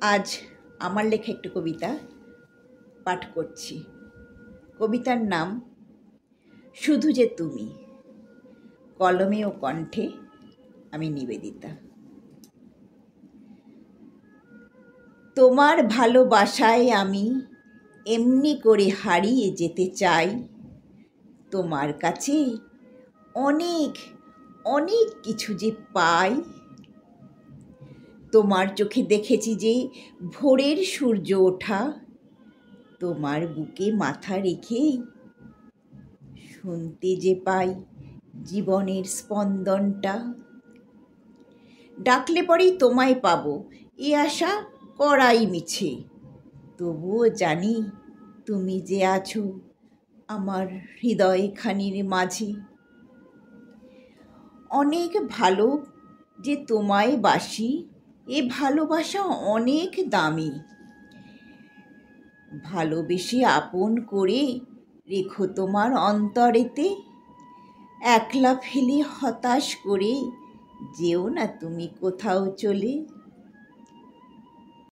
আজ আমার লেখা একটি কবিতা পাঠ করছি। কবিতার নাম শুধু যে তুমি। কলমে ও কণ্ঠে আমি নিবেদিতা। তোমার ভালোবাসায় আমি এমনি করে হারিয়ে যেতে চাই। তোমার কাছে অনেক অনেক কিছু যে পাই। তোমার চোখে দেখেছি যে ভোরের সূর্য ওঠা। তোমার বুকে মাথা রেখে শুনতে যে পাই জীবনের স্পন্দনটা। ডাকলে পরেই তোমায় পাবো এ আশা করাই মিছে। তবুও জানি তুমি যে আছো আমার হৃদয়খানির মাঝে। অনেক ভালো যে তোমায় বাসি, এ ভালোবাসা অনেক দামি। ভালোবেসে আপন করে রেখো তোমার অন্তরেতে। একলা ফেলে হতাশ করে যেও না তুমি কোথাও চলে।